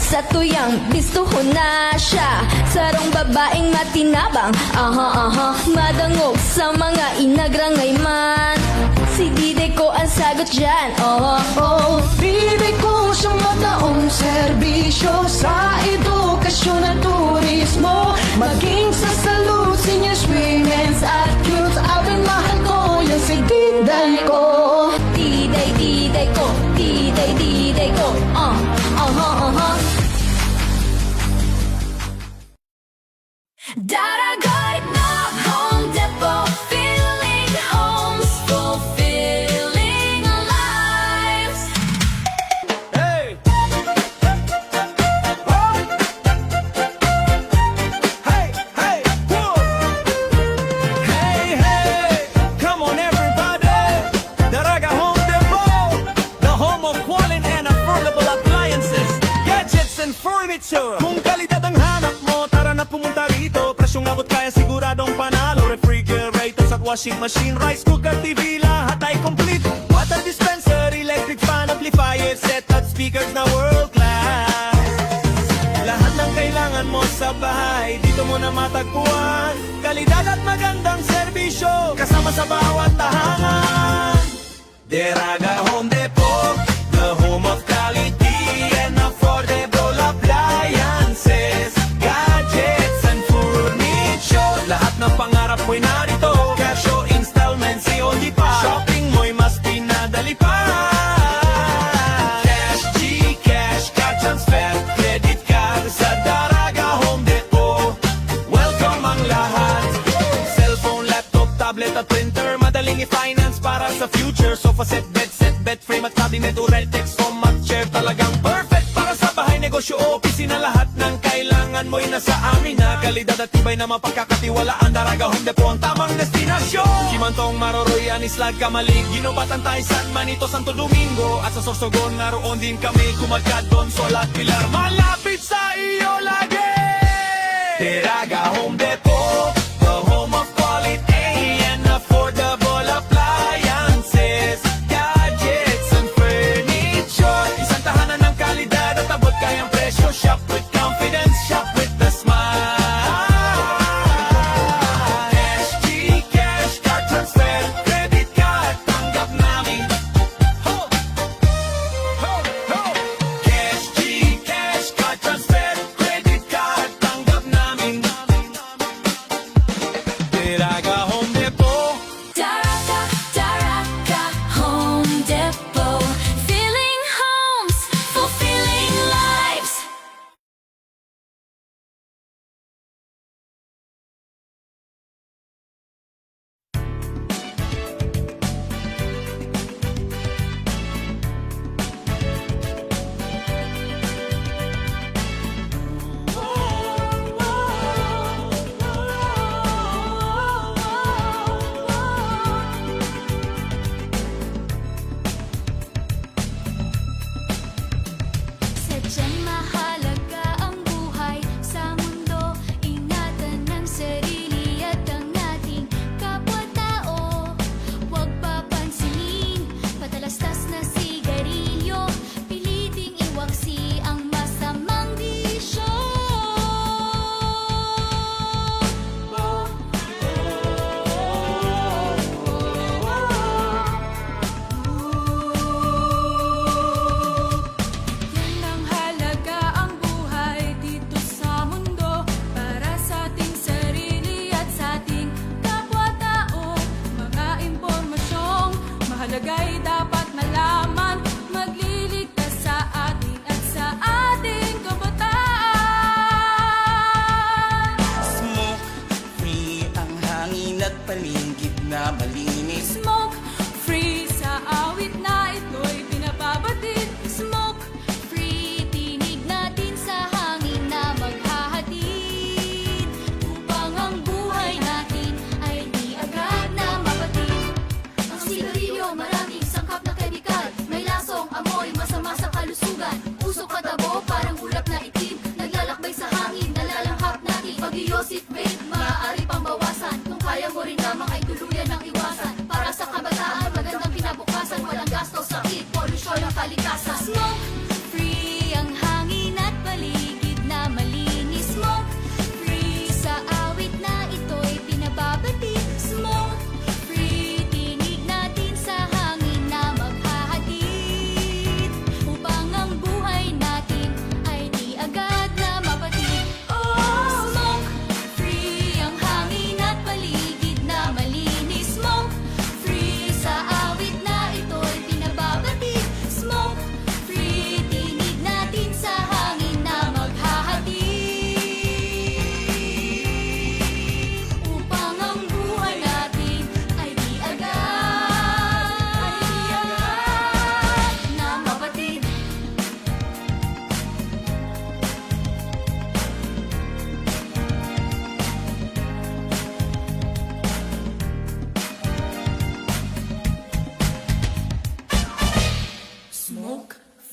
Sa tuyang bistuho na siya, sarong babaeng matinabang, madangog sa mga inagrangay man. Si Diday ko ang sagot dyan, Bibig ko siyang mataong serbisyo sa edukasyon at turismo, maging sa salud, seniors, women's at youth. Abing mahal ko yung si Diday ko. Diday, Diday ko, Diday, Diday ko, Daragoy na Home Depot, filling homes, fulfilling lives. Hey! Hey, hey, whoa! Hey, hey! Come on, everybody! Daraga Home Depot, the home of quality and affordable appliances, gadgets and furniture. Kung kalidad ang hanap mo, tara na pumunta rito. Presyong abot kaya siguradong panalo. Refrigerators at washing machine, rice cooker, TV, lahat ay complete. Water dispenser, electric fan, amplifier, set at speakers na world class. Lahat ng kailangan mo sa bahay, dito mo na matagpuan. Kalidad at magandang serbisyo, kasama sa bawat tahanan. Daraga Home Depot, the home of quality and affordable appliances, gadgets and furniture. Lahat ng pangarap mo'y narito, cash o installment, COD pa. Shopping mo'y mas pinadali pa. Cash, Gcash, card transfer, credit card sa Daraga Home Depot. Welcome ang lahat. Cellphone, laptop, tablet at printer, madaling i-finance para sa future. Sofa set, bed frame at cabinet, Ureltex, foam at chair. Talagang perfect para sa bahay, negosyo o opisina. Lahat ng kailangan mo'y nasa amin na. Kalidad at tibay na mapagkakatiwalaan. Daraga Home Depot ang tamang destinasyon. Kimantong, Maroroy, Anislag, Kamalig, Ginobatan, San Manito, Santo Domingo at sa Sorsogon. Naroon din kami, Kumadkadon, Solat, Pilar. Malapit sa iyo lagi. Daraga Home Depot, the home of quality and affordable appliances, gadgets and furniture. Isang tahanan ng kalidad at abot kayang presyo. Shop with confidence, shop with the smile. Cash, Gcash, card transfer, credit card, tanggap namin. Ho! Ho! Ho! Cash, Gcash, card transfer, credit card, tanggap namin. Daraga Home Depot. Daraga, Daraga Home Depot, filling homes, fulfilling lives. Sadyang mahalaga ang buhay sa mundo. Ingatan ang sarili at ang ating kapwa-tao. Huwag papansinin, patalastas na sigarilyo. Piliting iwaksi ang masamang bisyo. Yan ang halaga ang buhay dito sa mundo, para sa ating sarili at sa ating kapwa-tao. Mga impormasyong mahalaga'y dapat malaman, magliligtas sa atin at sa ating kabataan. Smoke free ang hangin at paligid na malinis. Smoke free sa awit na ito'y pinapabatid. Smoke free, tinig natin sa hangin na maghahatid, upang ang buhay natin ay di agad na mapatid. Ang sigarilyo maraming sangkap na kemikal, may lasa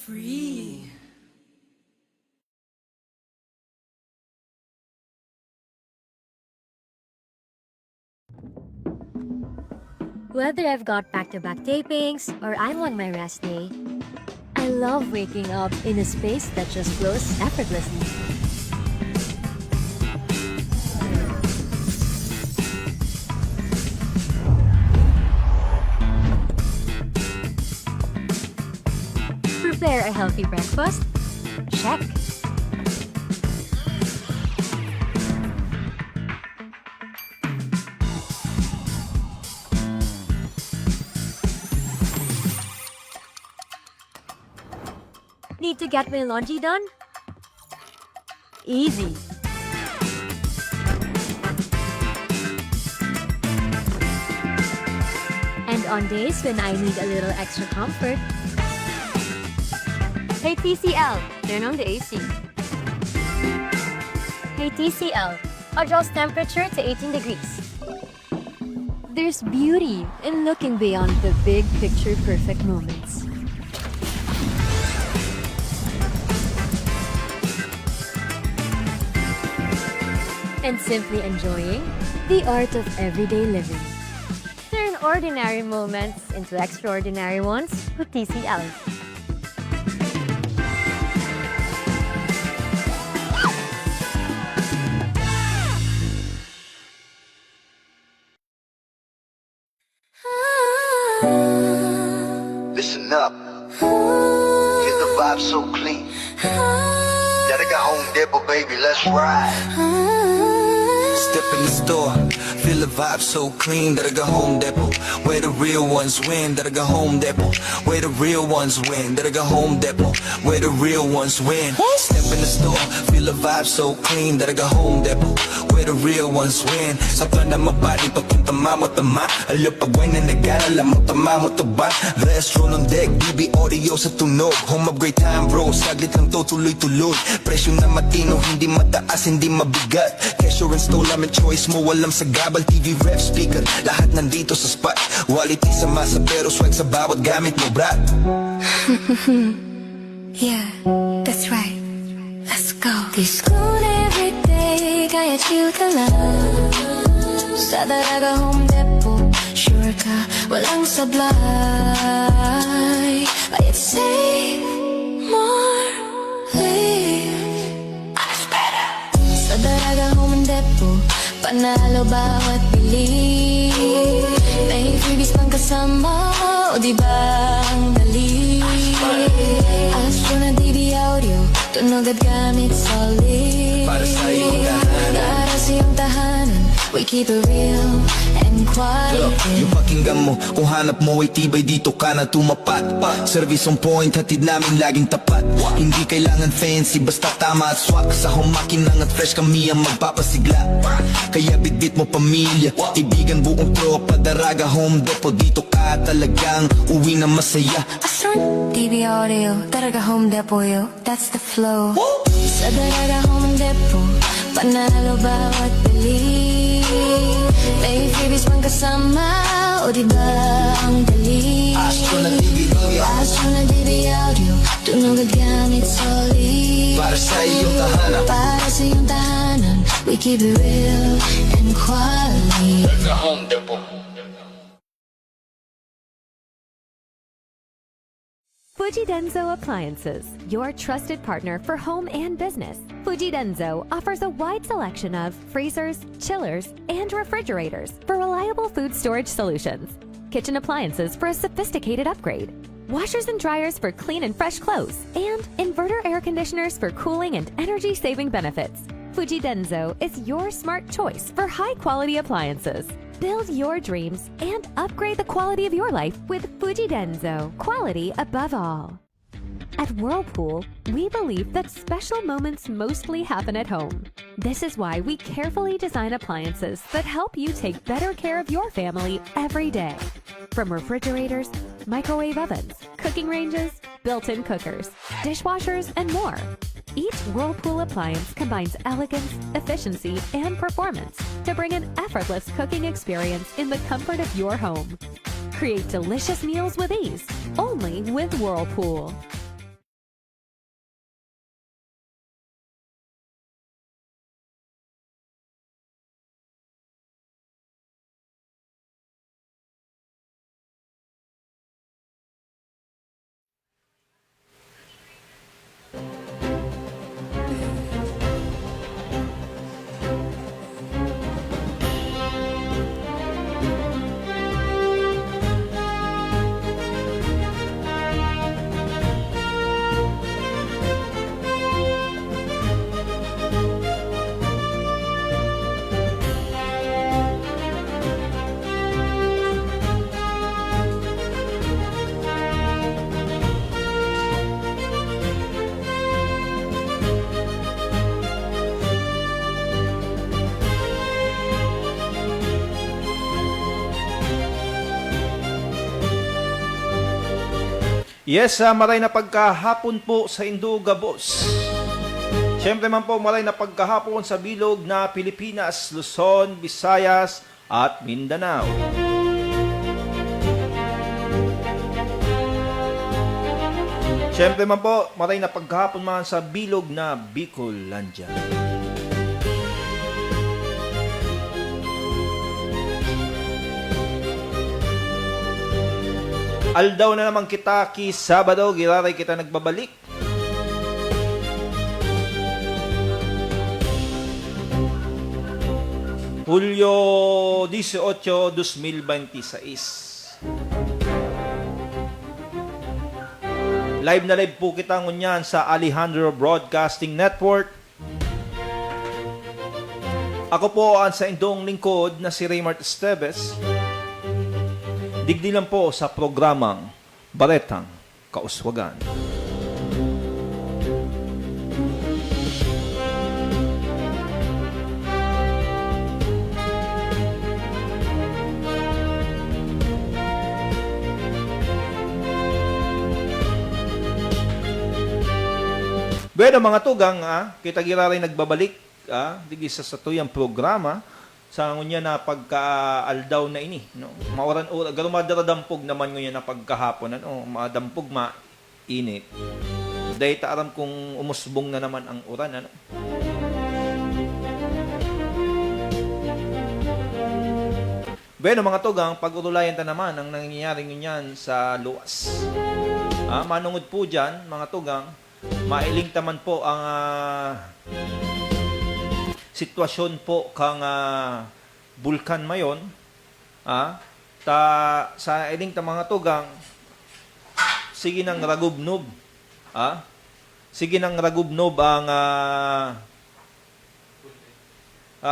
free. Whether I've got back-to-back tapings or I'm on my rest day, I love waking up in a space that just flows effortlessly. Prepare a healthy breakfast? Check. Need to get my laundry done? Easy. And on days when I need a little extra comfort, hey TCL, turn on the AC. Hey TCL, adjust temperature to 18 degrees. There's beauty in looking beyond the big picture perfect moments. And simply enjoying the art of everyday living. Turn ordinary moments into extraordinary ones with TCL. Listen up. Feel the vibe so clean. Gotta go home, Dipper, baby, let's ride. Step in the store, feel the vibe so clean. That I go home depot, where the real ones win. That I go home depot, where the real ones win. That I go home depot, where the real ones win. Step in the store, feel the vibe so clean. That I go home depot, where the real ones win. Sa plana mabali, papunta mamo-tama. Alupagway na nag-alala mo, tama mo taba. Restro ng deck, BB audio sa tunog. Home upgrade time bro, saglit lang to tuloy-tuloy. Presyo na matino, hindi mataas, hindi mabigat. Kesyo install namin choice mo, walang sagabal. TV ref speaker, lahat nandito sa spot. Quality sa masa pero swag sa bawat gamit mo, brat. Yeah, that's right. Let's go. This good every day, kaya chill ka lang. Sa Daraga Home Depot, sure ka, walang sablay. Kaya save more, live. Life's better. Sa Daraga Home Depot, panalo bawat bili. May freebies pang kasama, o diba ang dali? Astro na DB audio, tunog at gamit solid. Para sa iyong tahanan. Para sa iyong tahanan, we keep it real and quiet. Yung pakinggan mo, kung hanap mo ay tibay, dito ka na tumapat. Service on point, hatid namin laging tapat. Hindi kailangan fancy, basta tama at swak. Sa humakinang at fresh kami ang magpapasigla. Kaya bitbit mo pamilya, ibigan buong tropa. Daraga Home Depot, dito ka talagang uwi na masaya. Astro DB audio, Daraga Home Depot, yo, that's the flow. Sa Daraga Home Depot, panalo bawat bili. May freebies pang kasama, o diba ang dali? Astro na DB audio, Astro na DB audio, tunog at gamit solid. para sa iyong tahanan. Para sa iyong tahanan, we keep it real and quality. Sa Home Depot. Fuji Denso Appliances, your trusted partner for home and business. Fuji Denso offers a wide selection of freezers, chillers, and refrigerators for reliable food storage solutions. Kitchen appliances for a sophisticated upgrade. Washers and dryers for clean and fresh clothes. And inverter air conditioners for cooling and energy-saving benefits. Fuji Denso is your smart choice for high-quality appliances. Build your dreams and upgrade the quality of your life with Fuji Denso, quality above all. At Whirlpool, we believe that special moments mostly happen at home. This is why we carefully design appliances that help you take better care of your family every day. From refrigerators, microwave ovens, cooking ranges, built-in cookers, dishwashers, and more. Each Whirlpool appliance combines elegance, efficiency, and performance to bring an effortless cooking experience in the comfort of your home. Create delicious meals with ease, only with Whirlpool. Yes, maray na pagkahapon po sa Induga, boss. Siyempre man po, maray na pagkahapon sa bilog na Pilipinas, Luzon, Visayas, at Mindanao. Siyempre man po, maray na pagkahapon man sa bilog na Bicolandia. Aldaw na naman kita ki Sabado, giraray kita nagbabalik. Hulyo 18, 2026. Live na live po kita ngunyan sa Alejandro Broadcasting Network. Ako po ang sa indong lingkod na si Raymart Esteves. Digdi lang po sa programang Baretang Kauswagan. Bueno, mga tugang, kita giraray nagbabalik, digi sa tuyang programa, sa ngunya na pagka-aldaw na ini, no? Maoran o garumadaradampog naman ngunya na pagkahapon, ano, madampog mainit. Dahil taaram kung umusbong na naman ang uran, ano. Bueno, mga tugang, pag-urulayan ta naman ang nangyayari ngunyan sa luwas. Manungod po dyan, mga tugang, mailing taman po ang sitwasyon po kang bulkan mayon, sa iling ta mga tugang, sige nang ragubnob, sige nang ragubnob ang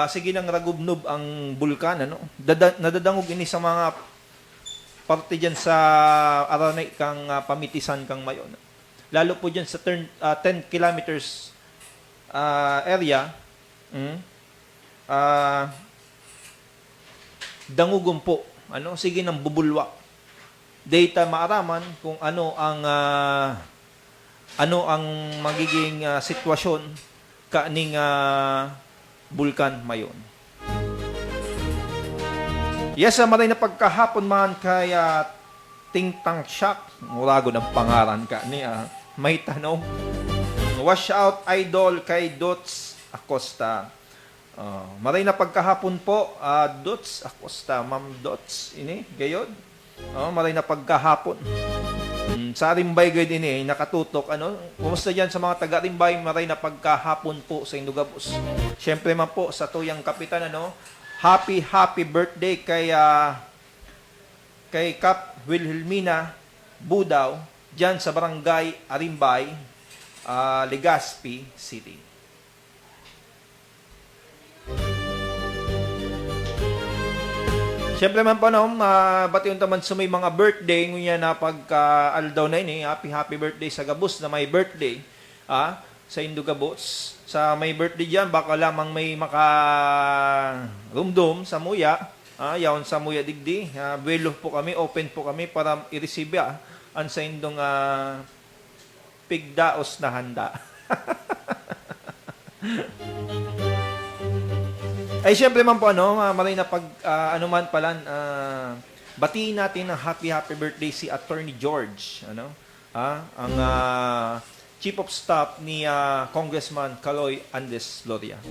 sige nang ragubnob ang bulkan, ano, nadadangog ini sa mga parte dyan sa aranay kang pamitisan kang mayon, lalo po dyan sa 10 kilometers area. Dangugom po, ano, sige nang bubulwak. Data maaraman kung ano ang magiging sitwasyon kaning bulkan mayon. Yes, maray na pagkahapon man kay Ting Tang Shock, murago ng pangaran ka ni may tanong. Wash out idol kay Dots Acosta. Maray na pagkahapon po, Dots Acosta, Ma'am Dots, ini, gayod. Maray na pagkahapon. Sa Rimbay gayod ini, nakatutok, ano, kumusta dyan sa mga taga Rimbay, maray na pagkahapon po sa Indugabos. Siyempre man po, sa tuyang kapitan, ano, happy birthday kay Kap Wilhelmina Budaw, dyan sa Barangay Arimbay, Legazpi City. Siyempre man po, no, batiyon taman sa may mga birthday ngunya na pagka-aldaw na ini, happy birthday sa Gabos na may birthday, sa Indugabos. Sa may birthday diyan, baka lamang may maka-rumdum sa muya, yaon sa muya digdi. Buwelo po kami, open po kami para i-receive ang sa indong pigdaos na handa. Ay, syempre man po, ano, maray na pag, anuman pala, batiin natin ng happy birthday si Attorney George, ano, ang Chief of Staff ni Congressman Caloy Andes Loria.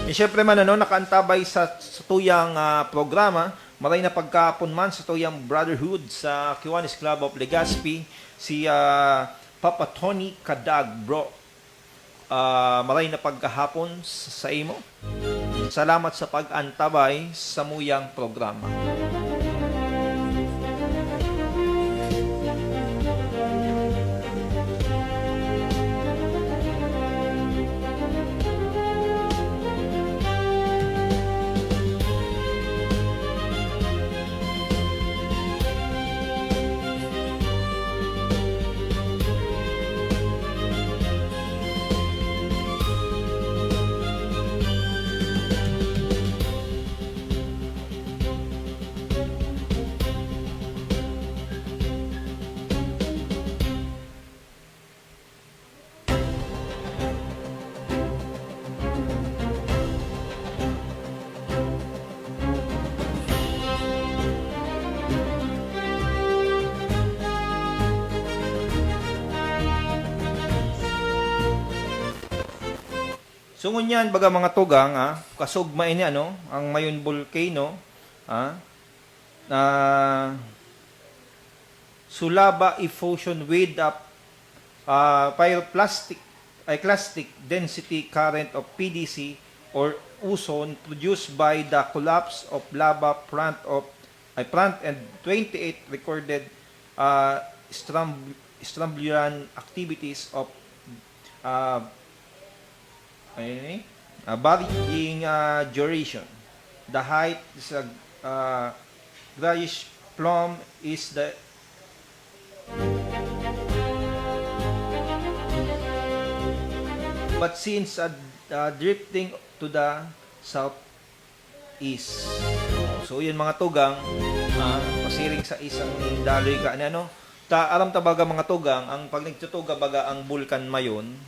E syempre man, ano, nakaantabay sa tuyang programa, maray na pagkapon man sa tuyang Brotherhood sa Kiwanis Club of Legazpi, si Papa Tony Kadag, bro. Maray na pagkahapon sa imo. Salamat sa pag-antabay sa muyang programa. So ngunyan baga mga tugang, kasugma ini ano, ang mayon volcano, na sulaba effusion with a pyroclastic density current of PDC or ozone produced by the collapse of lava front and 28 recorded Strambulan activities of varying duration. The height is a grayish plum is the but since drifting to the southeast. So yun mga tugang, pasiring sa isang daloy ka ano. Aram ta baga mga tugang, ang pag nagtutuga baga ang bulkan mayon,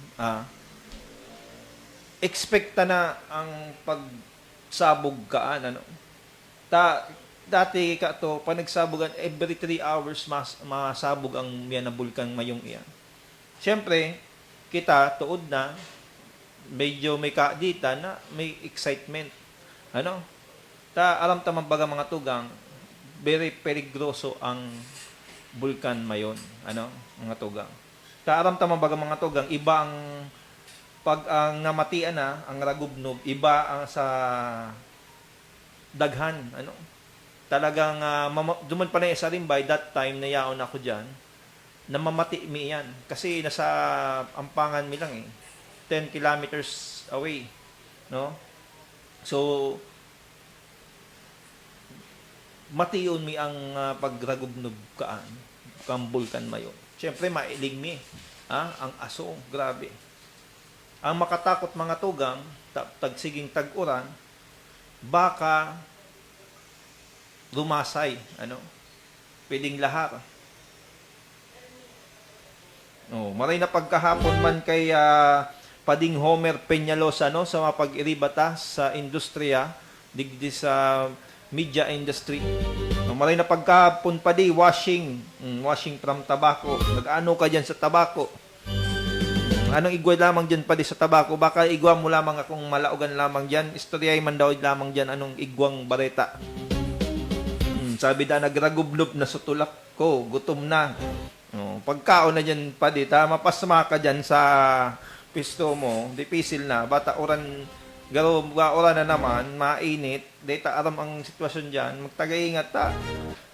expecta na ang pagsabog kaan ano. Dati ka to, pag nagsabogan, every 3 hours masabog ang yan na bulkan mayong iyan. Siyempre, kita, tuod na, medyo may kaadita na may excitement. Ano? Alam tamang baga mga tugang, very perigroso ang bulkan mayon. Ano? Mga tugang. Alam tamang baga mga tugang, iba ang pag ang namatian na, ang ragubnog, iba ang sa daghan. Ano? Talagang duman pa na sa Rimbay, that time na yaon ako dyan, namamati mi yan. Kasi nasa Ampangan mi lang 10 kilometers away. No? So, matiyon mi ang pagragubnog kaan, kang bulkan mayon. Siyempre, mailig mi. Ang aso, grabe. Ang makatakot mga tugang, tagsiging tag-uran, baka lumasay, ano? Pwedeng lahar. Maray na pagkahapon man kay Pading Homer Peñalosa no sa mapag-iribata sa industriya digdi sa media industry. Maray na pagkahapon pa di washing from tobacco. Nag-ano ka diyan sa tobacco? Anong igwa lamang diyan pa di sa tabako? Baka igwa mo lamang akong malaugan lamang diyan. Istoryay man daw lamang diyan anong igwang bareta. Sabi da nagragublob na sa tulak ko, gutom na. Pagkaon na dyan pa di, mapasma ka dyan sa pisto mo, dipisil na, bata oran, oran na naman, mainit, data aram ang sitwasyon dyan, magtagaingat ta,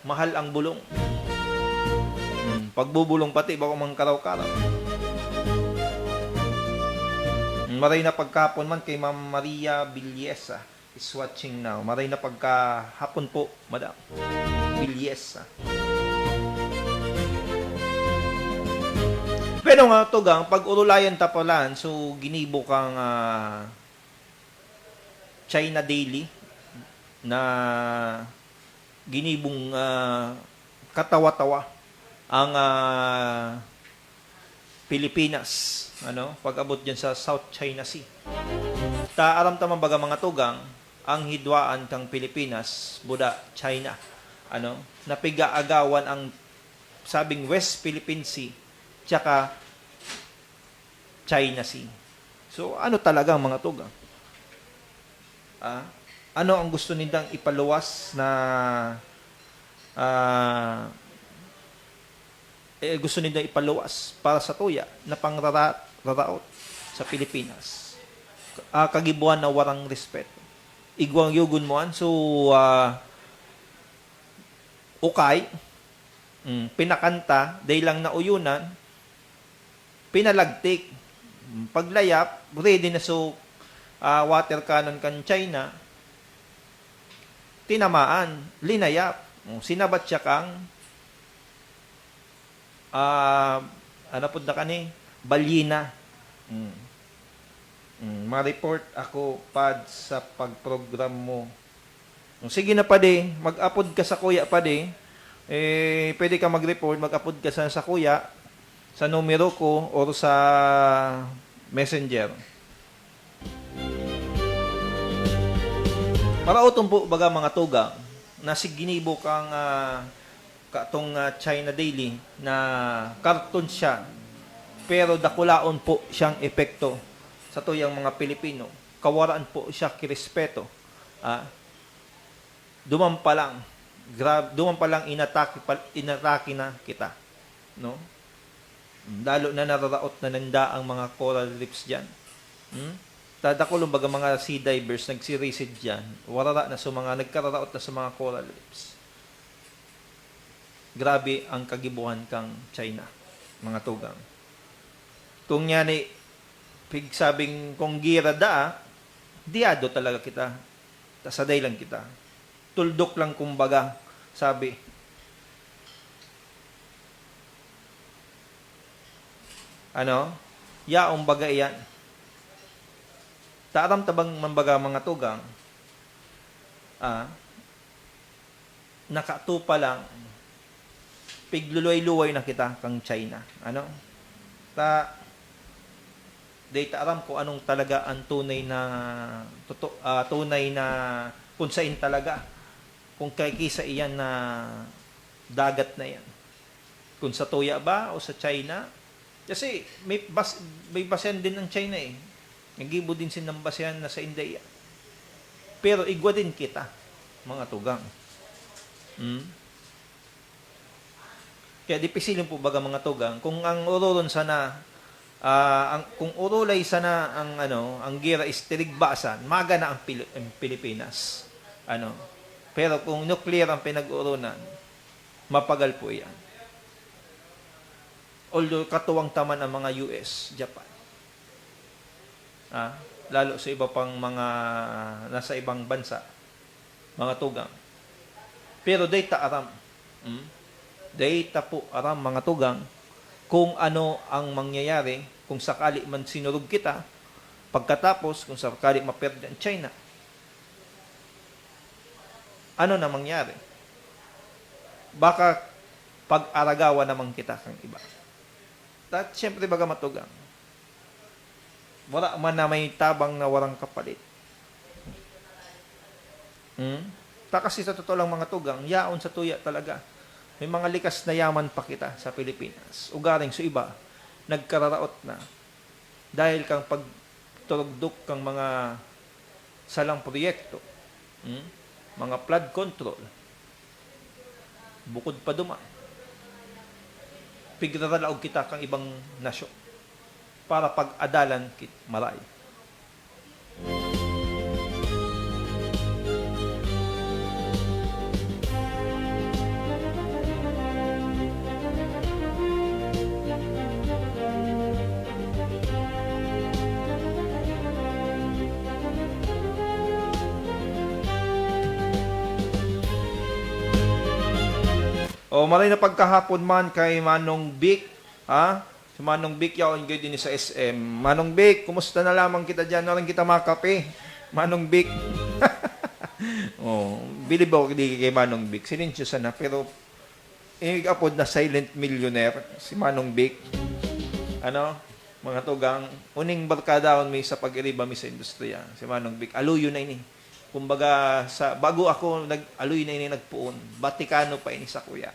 mahal ang bulong. Pagbubulong pati, baka mang karaw-karaw. Maray na pagkapon man kay Ma'am Maria Villesa is watching now. Maray na pagkahapon po, Madam Villesa. Pero nga tugang, pag urulayan tapalan, so ginibo kang China Daily na ginibong katawa-tawa ang Pilipinas, ano, pag-abot diyan sa South China Sea. Aram tamang baga mga tugang, ang hidwaan kang Pilipinas, Buda, China, ano, napigaagawan ang sabing West Philippine Sea, tsaka China Sea. So, ano talaga ang mga tugang? Ano ang gusto nilang ipaluwas na gusto nilang ipaluwas para sa tuya na pangraraot sa Pilipinas? Kagibuan na warang respeto. Igwang yugun mo so ukay, pinakanta, day lang na uyunan, pinalagtik, paglayap, ready na so water cannon kan China, tinamaan, linayap, sinabat siya kang ano po na kani, balyina. Ma-report ako pad sa pagprogram mo. Sige na pade, mag-upload ka sa kuya pade. Pwede ka mag-report, mag-upload ka sa kuya, sa numero ko or sa messenger. Para utong po baga mga tugang, na siginibo kang katong China Daily na cartoon siya, pero dakulaon po siyang epekto sa tuyang mga Pilipino, kawaraan po siya kirespeto. Duman pa lang inatake na kita, no? Lalo na nararaot na nanda ang mga coral reefs diyan. Tadakulong baga mga sea divers nagsirisid diyan, warara na sa mga nagkararaot na sa mga coral reefs. Grabe ang kagibuhan kang China, mga tugang. Kung yan sabing kung gira da, diado talaga kita. Tasaday lang kita. Tuldok lang kumbaga, sabi. Yaong baga iyan. Taaram tabang mambaga mga tugang, nakatupa lang, pigluluay-luway na kita kang China. Data aram ko anong talaga ang tunay na kung saan talaga, kung kisa iyan na dagat na yan. Kung sa tuya ba o sa China? Kasi may basehan din ng China eh. Nagibo din sin ng basehan na sa India. Pero igwa din kita, mga tugang. Kaya dipisilin po baga mga tugang, kung ang ururon sana, kung urulay sana ang gira is tiligbasan, magana ang Pilipinas. Pero kung nuclear ang pinag-urunan, mapagal po yan. Although katuwang taman ang mga US, Japan. Lalo sa iba pang mga nasa ibang bansa, mga tugang. Pero data aram. Data po aram mga tugang kung ano ang mangyayari kung sakali man sinurog kita, pagkatapos kung sakali maperde ang China. Ano na mangyari? Baka pag-aragawa naman kita kang iba. At syempre baga matugang. Wala man na may tabang na warang kapalit. Kasi sa totoo lang mga tugang, yaon sa tuya talaga. May mga likas na yaman pa kita sa Pilipinas. Ugaring sa iba, nagkararaot na. Dahil kang pagturugdok kang mga salang proyekto, mga flood control, bukod pa duman, pigraralaog kita kang ibang nasyon para pag-adalan maray. Maray na pagkahapon man kay Manong Vic, Si Manong Vic yaon gay din sa SM. Manong Vic, kumusta na lamang kita diyan? Nalang kita makape. Manong Vic. Bilib ako kay Manong Vic. Sinincho sana pero apod na silent millionaire si Manong Vic. Mga tugang, uning barkada on mi sa pag-iriba mi sa industriya. Si Manong Vic, aluyo na ini. Kumbaga, bago ako, aluyo na ini nagpuon. Batikano pa ini sa kuya.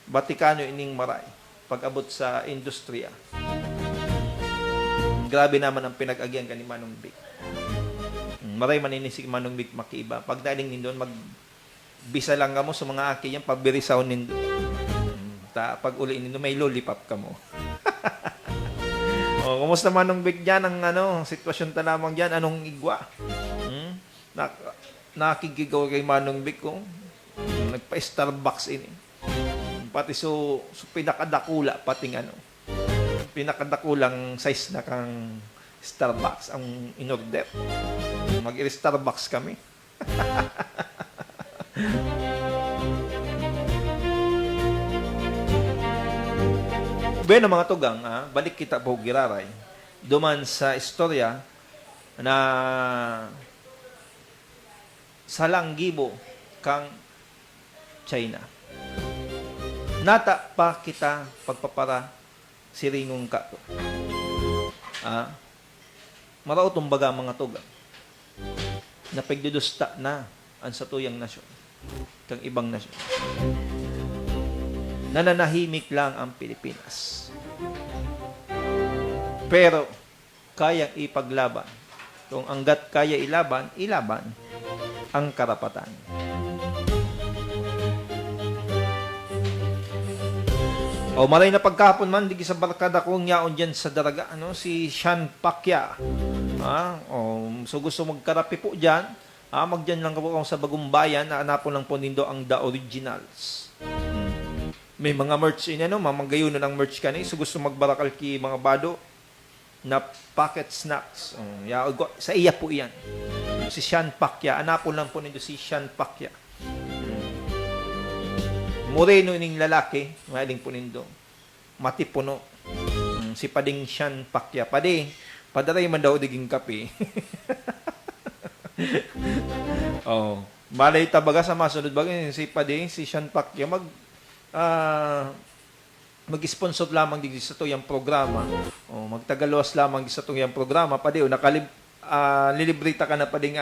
Batikano ining maray. Pag-abot sa industriya. Grabe naman ang pinag-agyan ka ni Manong Vic. Maray manini si Manong Vic makiiba. Pag daling nindon, magbisa lang ka mo sa mga aki yan, pabirisaw nindon. Pag uli nindon, may lollipop ka mo. Kumusta Manong Vic dyan? Ang sitwasyon ta lamang dyan, anong igwa? Nakikigaw kay Manong Vic ko. Nagpa-Starbucks ini. Pati so pinakadakula pating pinakadakulang size na kang Starbucks ang inorder. Mag-Starbucks kami. Bueno mga tugang, balik kita po giraray. Duman sa istorya na salanggibo kang China. Nata pa kita pagpapara siringong kato. Maraotong baga mga tugang. Napagdudusta na ang satuyang nasyon. Kang ibang nasyon. Nananahimik lang ang Pilipinas. Pero, kayang ipaglaban. Kung hanggat kaya ilaban, ilaban ang karapatan. O maray na pagkahapon man, digi sa barkada kong yaon dyan sa daraga, si Sean Pacquiao. So gusto magkarapi po dyan, magdyan lang po sa bagong bayan, na anapon lang po nindo ang The Originals. May mga merch mamagayon na ng merch kani, so gusto magbarakal ki mga bado, na pocket snacks. Sa iya po iyan. Si Sean Pacquiao, anapon lang po nindo si Sean Pacquiao. Moreno ning lalaki, mahiling po nindo. Matipuno. Si Pading Sean Pacquiao. Padaray man daw diging kape. Malay tabaga sa masunod bagay si Pading, si Sean Pacquiao mag-sponsor lamang digdi sa tuyang programa. Magtagaluwas lamang sa tuyang programa. Lilibrita ka na Pading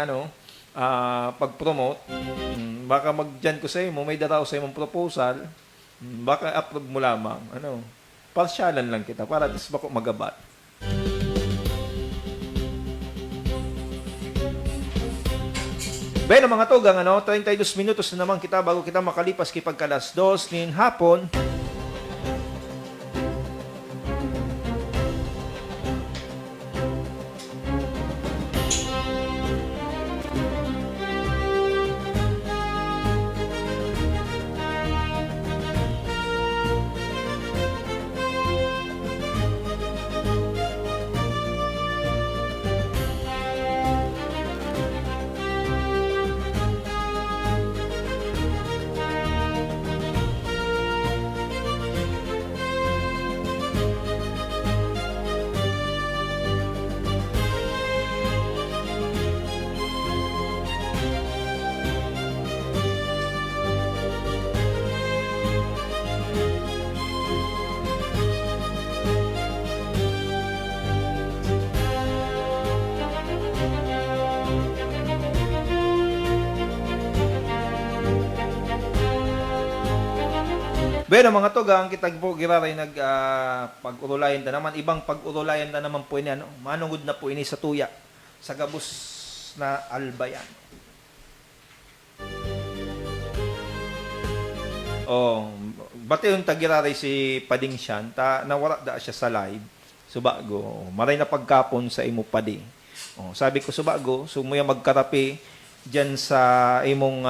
pag-promote. Baka magdyan ko sa iyo, may daraw sa imong proposal, baka approve mo lamang. Parsyalan lang kita para at least bako magabat. Bueno mga tugang, 32 minutos na naman kita bago kita makalipas kay pagkalas 2 nin hapon. Bueno, mga tugang, kitag po giraray pag-urulayan na naman. Ibang pag-urulayan na naman po ini. Manungod na po ini sa tuya. Sa gabos na albayan. Bati yung tagiraray si Pading Sean, nawala da siya sa live. Subago, maray na pagkapon sa imo Padi. Sabi ko, subago, sumuya magkarapi dyan sa imong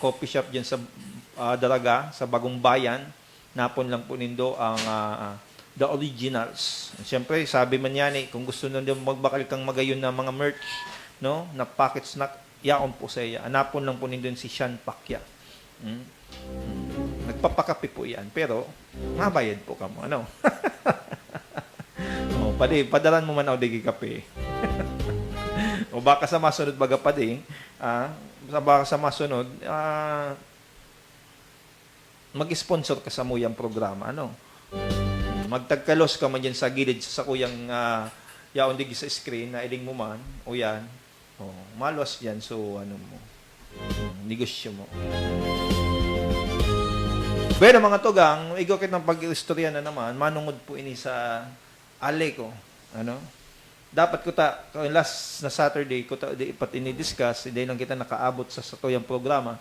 coffee shop dyan sa Daraga, sa Bagong Bayan, napon lang po nindo ang The Originals. Siyempre, sabi man yan kung gusto nyo magbakal kang magayon na mga merch, na packet snack, yaon po sa iya. Napon lang po nindo si Sean Pacquiao. Nagpapakape po yan, pero mabayad po ka mo. Padalan mo man ako digi kape. O baka sa masunod baga baka sa masunod, mag-sponsor ka sa muyang programa, Magtagkalos ka man dyan sa gilid sa kuyang yaon digi sa screen na iling mo man, o yan, malos yan, so negosyo mo. Bueno, mga tugang, igokit ng pag-istorya na naman, manungod po ini sa ale ko, dapat ko last na Saturday, ko ipat ini-discuss, hindi lang kita nakaabot sa tuyang programa,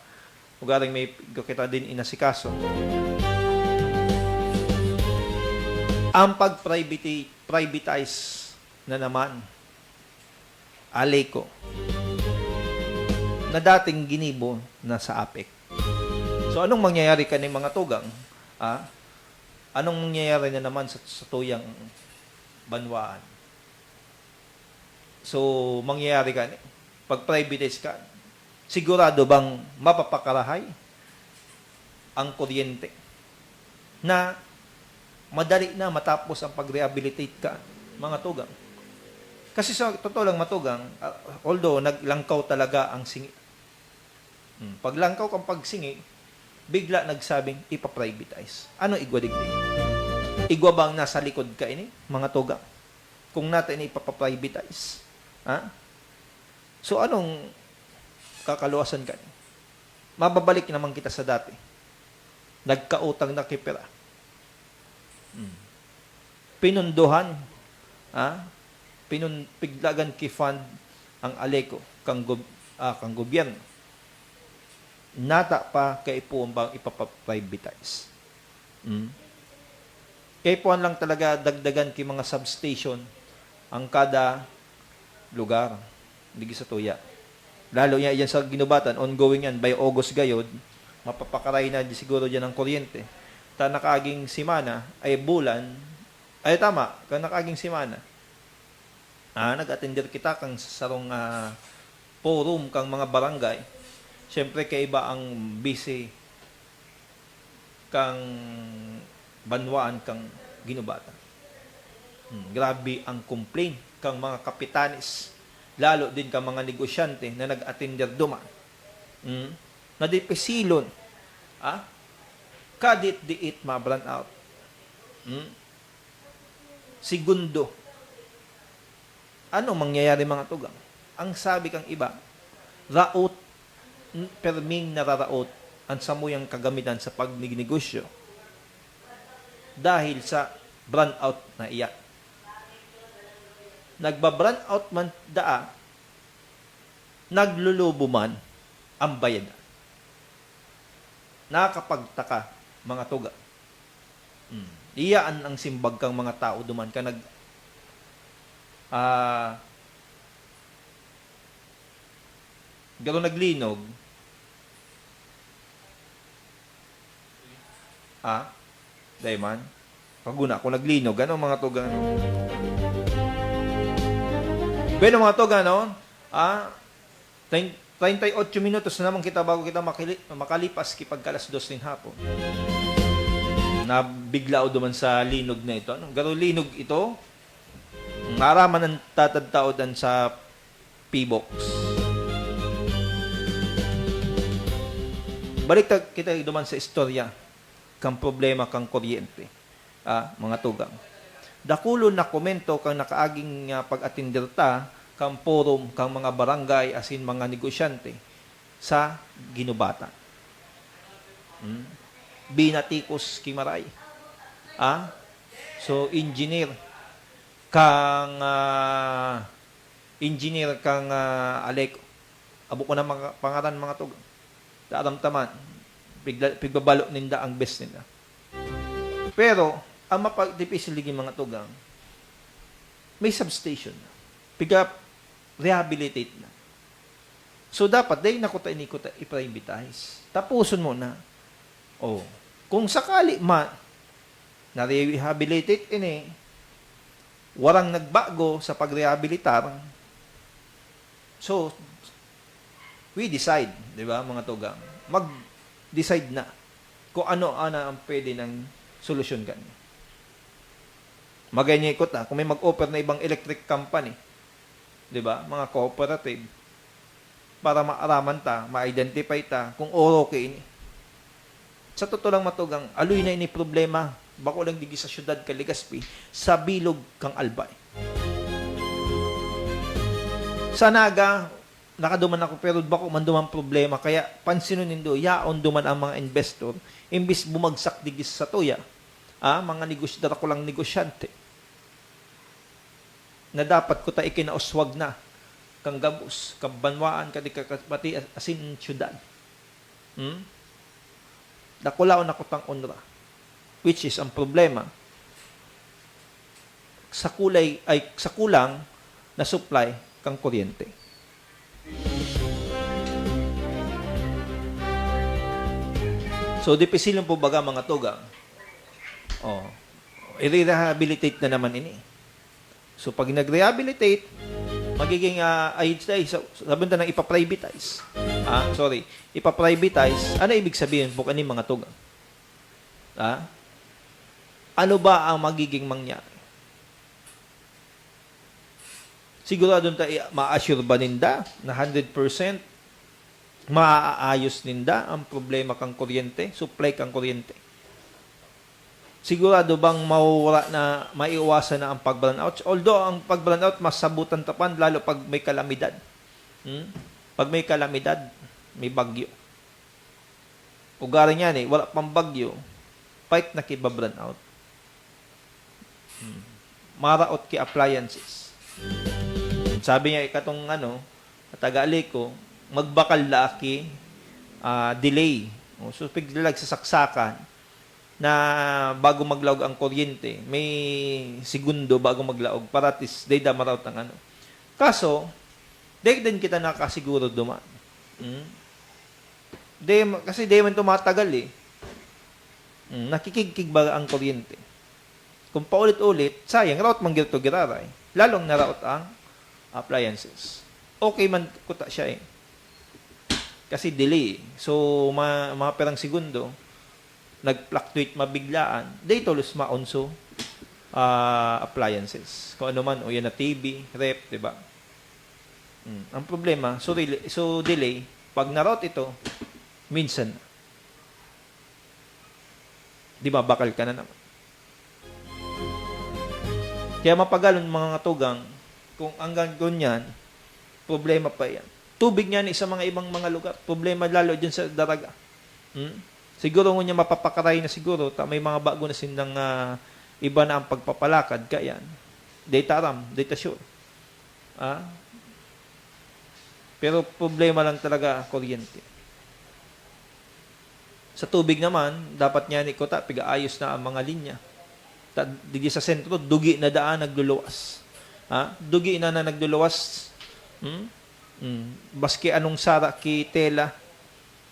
ugaring may kita din inasikaso. Ang pag-privatize na naman, aleko, na dating ginibo na sa APEC. So, anong mangyayari ka ng mga tugang? Anong mangyayari na naman sa tuyang banwaan? So, mangyayari ka, pag-privatize ka, sigurado bang mapapakarahay ang kuryente na madali na matapos ang pag-rehabilitate ka, mga tugang? Kasi sa totoo lang matugang, although naglangkaw talaga ang singi. Paglangkaw kang pagsingi, bigla nagsabing ipaprivatize. Ano igwa digdi? Igwa bang nasa likod ka ini, mga tugang? Kung natin ipaprivatize. So anong kakaluwasan ka? Mababalik naman kita sa dati. Nagkautang na kipera. Pinunduhan piglagan ki fund ang Aleco kang gobyerno. Nata pa kay po bang ipaprivatize. Kay po lang talaga dagdagan ki mga substation ang kada lugar. Hindi sa tuya. Lalo yan sa ginubatan, ongoing yan, by August gayod, mapapakaray na siguro dyan ang kuryente. Ta nakaging simana, ay bulan, ay tama, kung nakaging simana, nag-attender kita kang sarong forum kang mga barangay. Siyempre, kaiba ang busy kang banwaan kang ginubatan. Grabe ang complaint kang mga kapitanis, lalo din kang mga negosyante na nag-attender duman. Na di pesilon, kadit-diit ma-brand out. Segundo, ano mangyayari mga tugang? Ang sabi kang iba, raot, perming nararaot ang samuyang kagamitan sa pagnegosyo dahil sa brand out na iyak. Nagba-brand out man daa, naglulubo man ang bayad. Nakakapagtaka mga tuga. Iyaan ang simbag kang mga tao duman ka garo naglinog. Dayman. Paguna kung naglinog, ano mga tuga ano? Bueno mga tuga no? 38 minutos na naman kita bago kita makalipas kipag alas 2 ng hapon. Nabigla o duman sa linog na ito. Anong garo linog ito? Naraman ng tatadtaodan sa P-box. Balik kita duman sa istorya kang problema kang kuryente. Mga tugang. Dakulo na komento kang nakaaging pag-attender ta kang forum kang mga barangay asin mga negosyante sa ginubatan. Binatikos kimaray. So engineer kang Aleco. Abo ko na mga pangaran mga tugang. Daramtaman pigbabalo ninda ang best nila. Pero ang mapagdipisil ligi mga tugang, may substation na. Rehabilitate na. So, dapat, dahil nakuta i-privatize. Tapuson mo na. Kung sakali na-rehabilitate warang nagbago sa pag-rehabilitar, so, we decide, di ba, mga tugang, mag-decide na kung ano ang pwede ng solusyon kanya. Maganya ikot kung may mag-offer na ibang electric company, di ba, mga cooperative, para maaraman ta, ma-identify ta, kung okay ini. Sa totoo lang matugang, aluy na ini problema, bako lang digi sa syudad Kaligaspi, sa bilog kang Albay. Sa Naga, nakaduman ako, pero bako man duman problema, kaya pansino nindo, yaon duman ang mga investor, imbis bumagsak digis sa tuya, mga negosyador ko lang negosyante, na dapat ko ta ikinauswag na kang gabos, kabanwaan, pati asin syudad. Dakulaw na ko tang unra. Which is ang problema sa kulang na supply kang kuryente. So, dipisilin po baga mga tugang. I-rehabilitate na naman ini. So, pag nag-rehabilitate, magiging, sabi na ipaprivatize. Ipaprivatize. Ano ibig sabihin po kanin mga tugang? Ano ba ang magiging mangyari? Sigurado tayo ma-assure ba ninda na 100% maaayos ninda ang problema kang kuryente, supply kang kuryente? Sigurado bang mawala na, maiiwasan na ang pag-brownout? Although ang pag-brownout mas sabutan tapan lalo pag may kalamidad. Pag may kalamidad, may bagyo. Ugarin yan wala pang bagyo, fight na kiba-brownout. maraot ki appliances. Sabi niya ikatong taga-ali ko, magbakal laaki delay. So piglalag sa saksakan na bago maglaog ang kuryente, may segundo bago maglaog para tis day da maraot ang Kaso, din kita nakasiguro duman. Kasi di man tumatagal eh. Nakikigkig ba ang kuryente? Kung paulit-ulit, sayang, route man girto giraray. Lalong naraot ang appliances. Okay man kuta siya eh. Kasi delay. So, mga perang segundo, nag-fluctuate mabiglaan, day tulos maunso appliances. Kung ano man, o yan na TV, rep, diba? Ang problema, so delay, pag naroute ito, minsan, di ba, bakal ka na naman. Kaya mapagalon mga tugang, kung hanggang ganyan, problema pa yan. Tubig niyan sa mga ibang mga lugar. Problema lalo dyan sa daraga. Siguro niya mapapakaray na siguro. May mga bago na sinang iba na ang pagpapalakad. Kaya yan. Data RAM, data sure. Pero problema lang talaga kuryente. Sa tubig naman, dapat niya ni Kota, pigaayos na ang mga linya. Digi sa sentro, dugi na daan nagluluwas. Dugi na nagluluwas. Baski anong sara ki tela,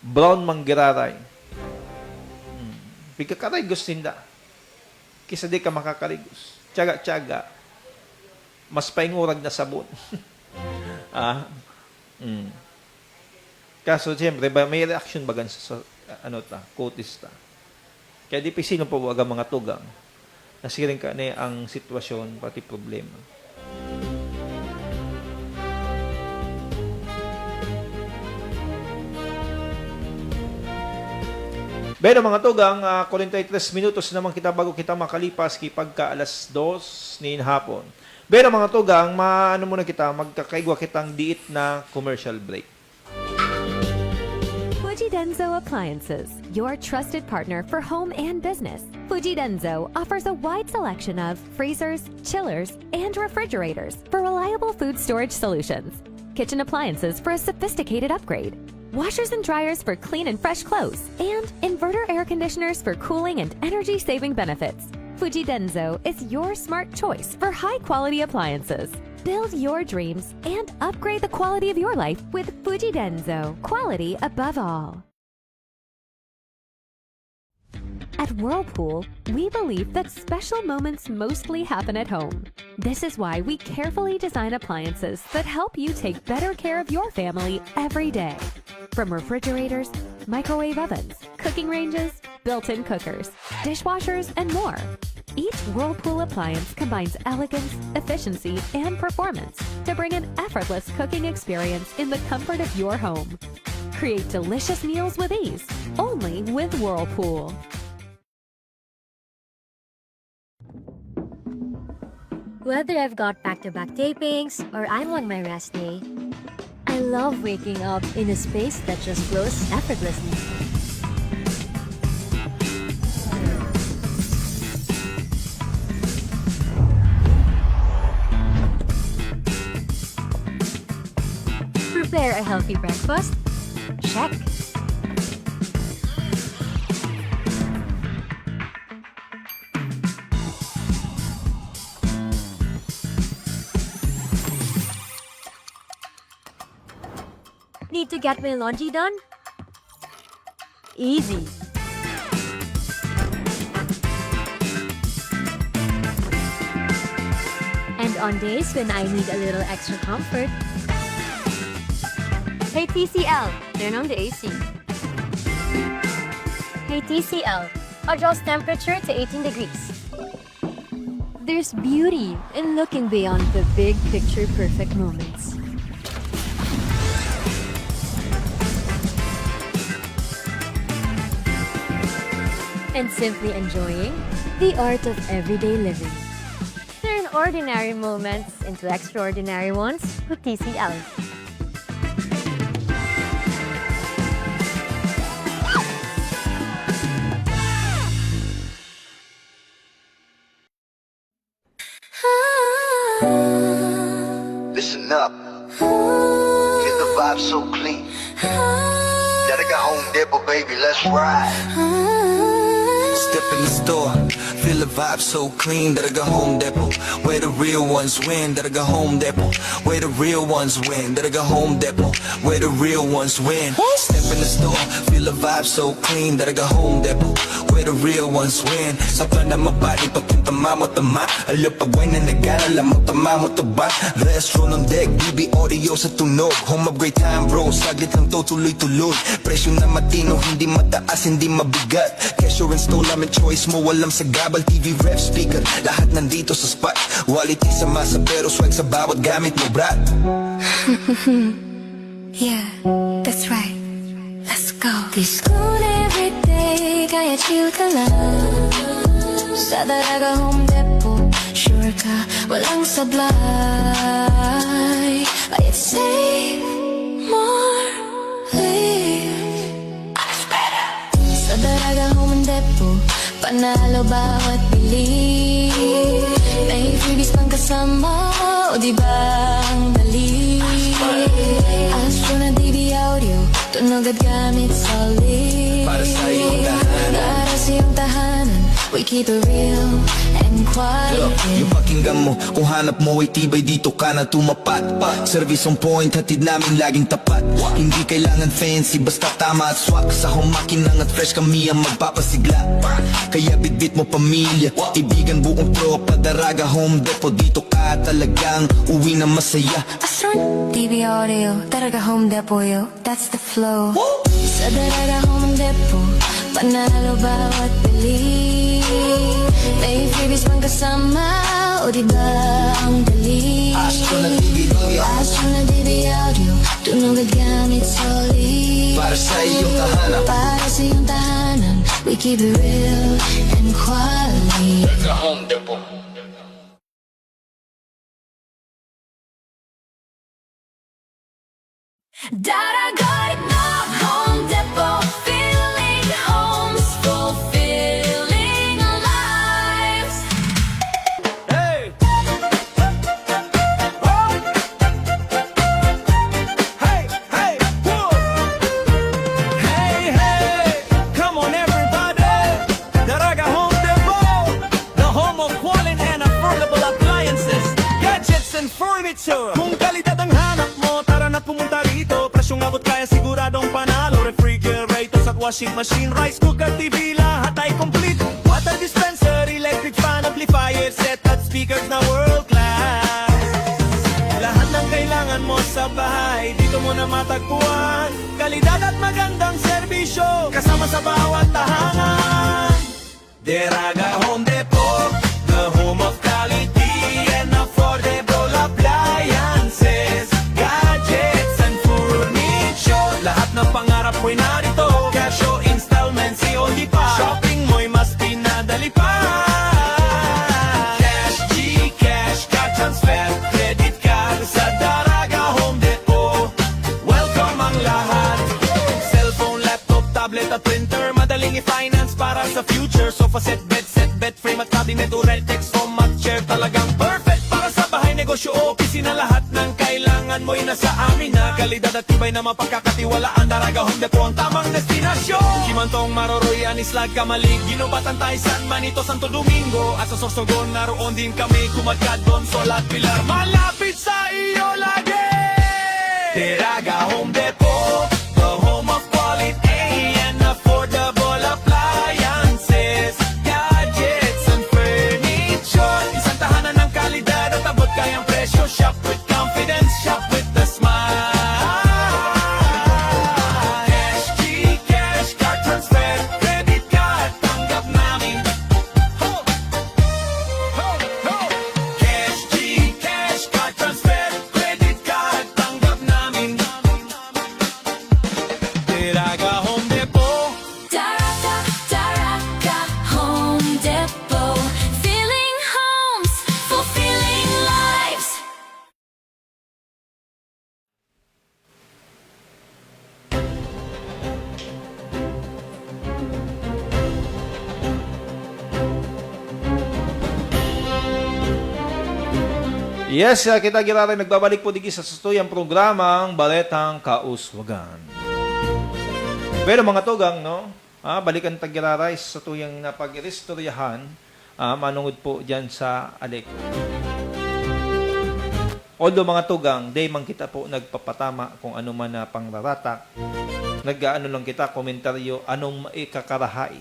brown manggiraray. Pagkakarigos tinda. Kisa di ka makakarigos. Tiyaga-tiyaga. Mas paingurag na sabon. Kaso, siyempre, may reaction bagan sa kutis ta. Kaya di pisino po wag ang mga tugang. Nasiring ka na ang sitwasyon, pati problema. Pero mga tugang, 43 minutos naman kita bago kita makalipas pagka alas 2 ni hapon. Pero mga tugang, muna kita, magkakaigwa kitang diit na commercial break. Fuji Denso Appliances, your trusted partner for home and business. Fuji Denso offers a wide selection of freezers, chillers, and refrigerators for reliable food storage solutions. Kitchen appliances for a sophisticated upgrade. Washers and dryers for clean and fresh clothes, and inverter air conditioners for cooling and energy-saving benefits. Fuji Denso is your smart choice for high-quality appliances. Build your dreams and upgrade the quality of your life with Fuji Denso. Quality above all. At Whirlpool, we believe that special moments mostly happen at home. This is why we carefully design appliances that help you take better care of your family every day. From refrigerators, microwave ovens, cooking ranges, built-in cookers, dishwashers, and more. Each Whirlpool appliance combines elegance, efficiency, and performance to bring an effortless cooking experience in the comfort of your home. Create delicious meals with ease, only with Whirlpool. Whether I've got back-to-back tapings or I'm on my rest day, I love waking up in a space that just flows effortlessly. Prepare a healthy breakfast? Check. Need to get my laundry done? Easy. And on days when I need a little extra comfort, hey TCL, turn on the AC. Hey TCL, adjust temperature to 18 degrees. There's beauty in looking beyond the big picture perfect moments. And simply enjoying the art of everyday living. Turn ordinary moments into extraordinary ones with TCL. vibe so clean. Dalaga Home Depot, baby, let's ride. Step in the store, feel the vibe so clean. Dalaga Home Depot, where the real ones win. Dalaga Home Depot, where the real ones win. Dalaga Home Depot, where the real ones win. Step in the store, feel the vibe so clean. Dalaga Home Depot, where the real ones win. Sa na mabali, papunta tama. Alo pagway na nag-alala mo, tama mo to ba? Restro ng deck, BB audio sa tunog. Home of great time bro, saglit lang to tuloy-tuloy. Presyo na matino, hindi mataas, hindi mabigat. Cashier and stole, namin choice mo, walang sagabal. TV ref speaker, lahat nandito sa spot. Quality sa masa pero swag sa bawat gamit mo, brat. Yeah, that's right. Let's go. Di school everyday, kaya chill ka lang. Sa Dalaga Home Depot, sure ka, walang sablay. Bayad save, more, live. Sa Dalaga Home Depot, panalo bawat bili. May freebies pang kasama, o di ba ang dali? Astro na DB audio, tunog at gamit solid. Para sa iyong tahanan. Para sa iyong tahanan, we keep it real and quality. Yung pakinggan mo, kung hanap mo ay tibay, dito ka na tumapat. Service on point, hatid namin laging tapat. Hindi kailangan fancy, basta tama at swak. Sa humakinang at fresh kami ang magpapasigla. Kaya bitbit mo pamilya, ibigan buong tropa. Dalaga Home Depot, dito ka talagang uwi na masaya. Astro DB audio, Dalaga Home Depot yo, that's the flow. Sa Dalaga Home Depot, panalo bawat bili. May freebies pang kasama, o di ba ang dali? Astro na DB audio, Astro na DB audio, tunog at gamit solid. para sa iyong tahanan. Para sa iyong tahanan, we keep it real and quality. Dalaga Home Depot. Daraga Home Depot, filling homes, fulfilling lives. Hey! Oh! Hey, hey, whoa! Hey, hey! Come on, everybody! Dalaga Home Depot, the home of quality and affordable appliances, gadgets and furniture. Kung kalidad ang hanap mo, tara na pumunta rito. Presyong abot kaya siguradong panalo. Refrigerators at washing machine, rice cooker, TV, lahat ay complete. Water dispenser, electric fan, amplifier, set at speakers na world class. Lahat ng kailangan mo sa bahay, dito mo na matagpuan. Kalidad at magandang serbisyo, kasama sa bawat tahanan. Dalaga Home Depot, the home of quality and affordable appliances, gadgets and furniture. Lahat ng pangarap mo'y narito, casio, installment, COD pa. Shopping mo'y mas pinadali pa. Cash, Gcash, card transfer, credit card sa Dalaga Home Depot. Welcome ang lahat. Cellphone, laptop, tablet at printer, madaling i-finance para sa future. Sofa set, bed frame at cabinet, urel, text, foam at chair. Talagang perfect para sa bahay, negosyo o opisina. Lahat ng kailangan mo'y nasa amin na. Kalidad at tibay na mapagkakatiwalaan. Dalaga Home Depot ang tamang destinasyon. Kimantong, Maroroy, Anislag, Kamalig, Ginobatan, San Manito, Santo Domingo. At sa Sorsogon, naroon din kami. Kumadkad, Donsol at Pilar, malapit sa iyo lagi. Dalaga Home Depot, the home of quality and affordable appliances, gadgets and furniture. Isang tahanan ng kalidad at abot kayang presyo. Shop with confidence, shop with the smile. Cash, Gcash, card transfer, credit card, tanggap namin. Ho! Ho! Ho! Cash, Gcash, card transfer, credit card, tanggap namin. Yes, kita giraray nagbabalik po digi sa sustuyang programang Baletang Kauswagan. Pero mga tugang, no? Balikan tagiraray sa tuyang napag-iristoryahan, manungod po dyan sa alik. Although mga tugang, day man kita po nagpapatama kung ano man na pangraratak, nag-ano lang kita, komentaryo, anong maikakarahay.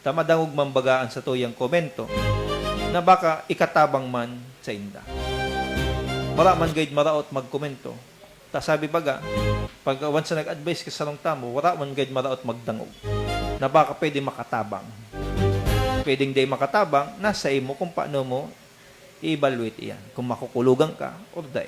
Tamadangog mambagaan sa tuyang komento, na baka ikatabang man sa inda. Mara man guide maraot magkomento. Ta sabi baga, pag once na nag-advise ka sa long tamo, wala man guide maraot magdangog. Na baka pwede makatabang. Pwedeng day makatabang, nasa imo kung paano mo i-evaluate iyan. Kung makukulugan ka, or day.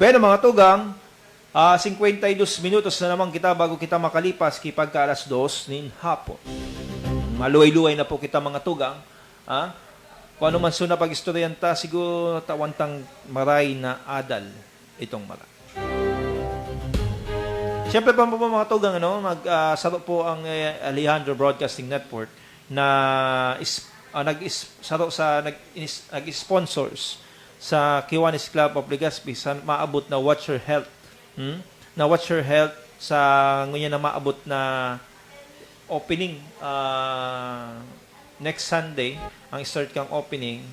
Pero mga tugang, 52 minutos na naman kita bago kita makalipas kipag alas 2 nin hapon. Maluway-luway na po kita mga tugang. Kung ano man suna pag-istoryanta, siguro tawantang maray na adal itong mara. Siyempre pa po mga tugang, saro po ang Alejandro Broadcasting Network na nag-sponsors sa Kiwanis Club of Legazpi sa maabot na Watch Your Health. Na Watch Your Health sa ngunya na maabot na opening next Sunday ang start kang opening.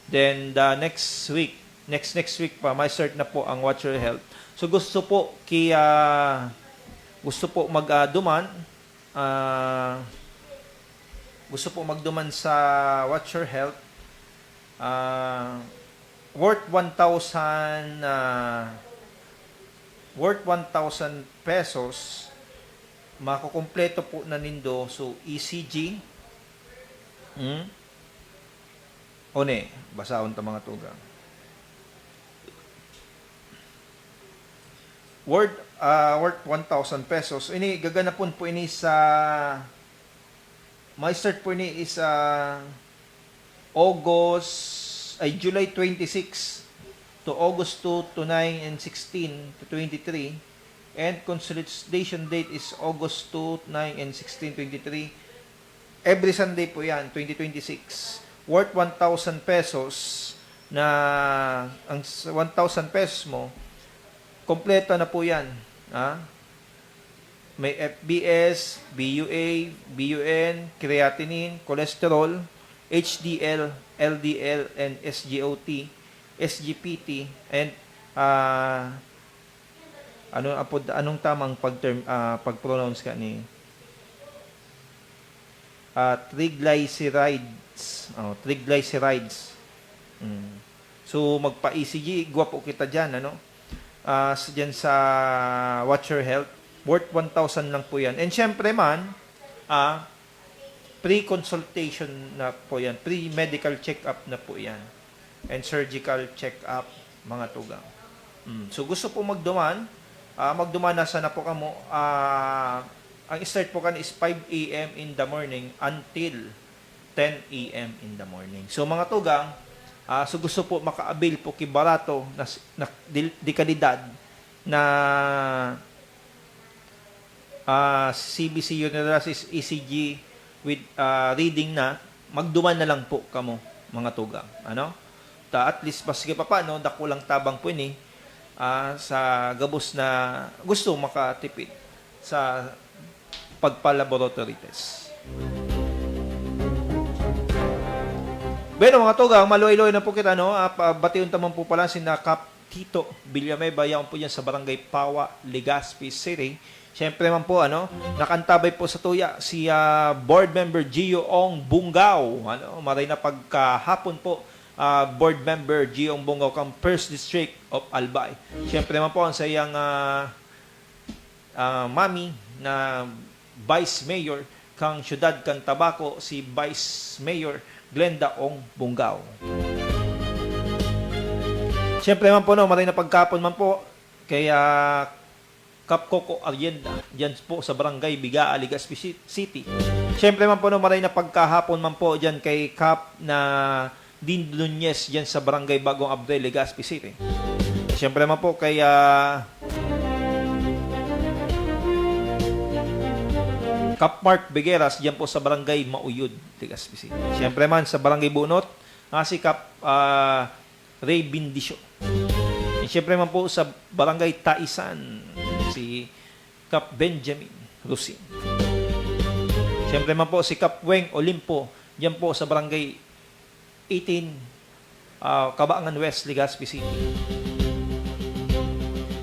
Then the next week pa may start na po ang Watch Your Health. So gusto po magduman sa Watch Your Health. Worth 1,000 pesos, makukumpleto po na nindo. So ECG, basahon ta mga tugang. Worth 1,000 pesos. Ini gaganapon po ini sa may start po ini is July 26 to August 2 to 9 and 16 to 23, and consolidation date is August 2, 9 and 16, 23. Every Sunday po yan, 2026. Worth 1,000 pesos na ang 1,000 pesos mo, kompleto na po yan. May FBS, BUA, BUN, creatinine, cholesterol, HDL, LDL, and SGOT, SGPT, and anong tamang pag-pronounce ka ni triglycerides. So magpa-ECG, gwapo kita diyan, diyan sa Watch Your Health. Worth 1,000 lang po yan. And syempre man, pre-consultation na po yan. Pre-medical check-up na po yan. And surgical check-up, mga tugang. So gusto po magduman nasa na po kamo. Ang start po kan is 5 a.m. in the morning until 10 a.m. in the morning. So mga tugang, so gusto po maka-avail po kibarato na di kalidad na CBC Universalis ECG with reading na, magduman na lang po kamo mga tugang. At least paski pa paano, dakulang tabang po ini sa gabos na gusto makatipid sa pagpa-laboratory test. Bueno mga tugang, maluoy-loy na po kita, batiun tamang po pala si Kap Tito Villameba, yan po yan sa Barangay Pawa, Legazpi City. Siyempre man po, nakantabay po sa tuya si board member Gio Ong Bungaw. Maray na pagkahapon po, board member Gio Ong Bungaw kang First District of Albay. Siyempre man po, ang sayang mami na Vice Mayor kang Syudad kang Tabaco, si Vice Mayor Glenda Ong Bungaw. Siyempre man po, maray na pagkahapon man po, kaya Kap Coco Arienda, dyan po sa Barangay Bigaa, Legazpi City. Siyempre man po, maray na pagkahapon man po dyan kay Kap na Dean Nunez dyan sa Barangay Bagong Abdel, Legazpi City. Siyempre naman po kay Cap Mark Begueras dyan po sa Barangay Mauyud, Legazpi City. Siyempre man sa Barangay Bunot, si Cap Ray Bindisyo. Siyempre man po sa Barangay Taisan, si Cap Benjamin Rusin. Siyempre man po si Cap Weng Olimpo, dyan po sa Barangay 18, Cabaangan West, Legazpi City.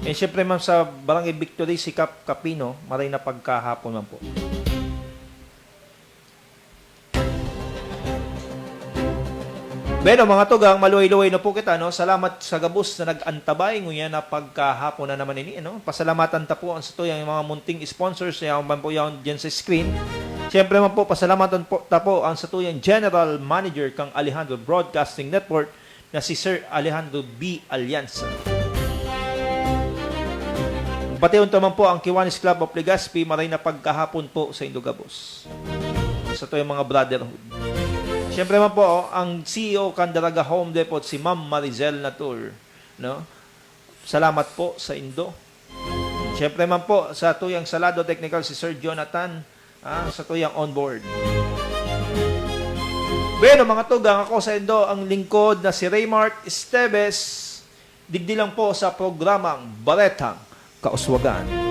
And siyempre man sa Barangay Victory, si Cap Capino, maray na pagkahapon man po. Bueno, mga tugang, maluway-luway na po kita, no? Salamat sa gabos na nag-antabay, ngunya na pagkahapon na naman ini, no? Pasalamatan ta po ang sato yung mga munting sponsors, yung man po yung dyan sa screen. Siyempre man po, pasalamatan po ta po ang sato yung General Manager kang Alejandro Broadcasting Network na si Sir Alejandro B. Alianza. Patiun naman po ang Kiwanis Club of Legazpi, maray na pagkahapon po sa Indogabos. Sa to yung mga brotherhood. Siyempre man po, ang CEO Candaraga Home Depot, si Ma'am Marizel Natur. No? Salamat po sa Indo. Siyempre man po, sa tuyang Salado Technical, si Sir Jonathan, sa tuyang onboard. Bueno, mga tugang, ako sa Indo, ang lingkod na si Raymart Esteves, digdi lang po sa programang Baretang Kauswagan.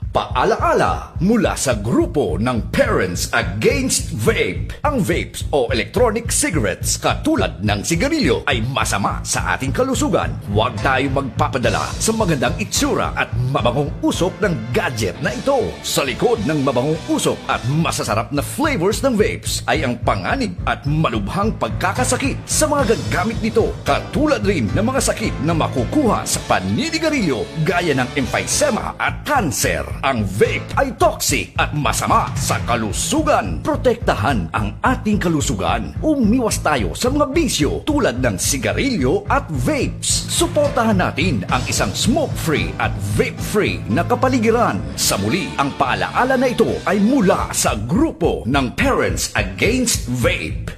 Paalaala mula sa grupo ng Parents Against Vape. Ang vapes o electronic cigarettes katulad ng sigarilyo ay masama sa ating kalusugan. Huwag tayo magpapadala sa magandang itsura at mabangong usok ng gadget na ito. Sa likod ng mabangong usok at masasarap na flavors ng vapes ay ang panganib at malubhang pagkakasakit sa mga gagamit nito. Katulad rin ng mga sakit na makukuha sa paninigarilyo gaya ng emphysema at cancer. Ang vape ay toxic at masama sa kalusugan. Protektahan ang ating kalusugan. Umiwas tayo sa mga bisyo tulad ng sigarilyo at vapes. Suportahan natin ang isang smoke-free at vape-free na kapaligiran. Sa muli, ang paalaala na ito ay mula sa grupo ng Parents Against Vape.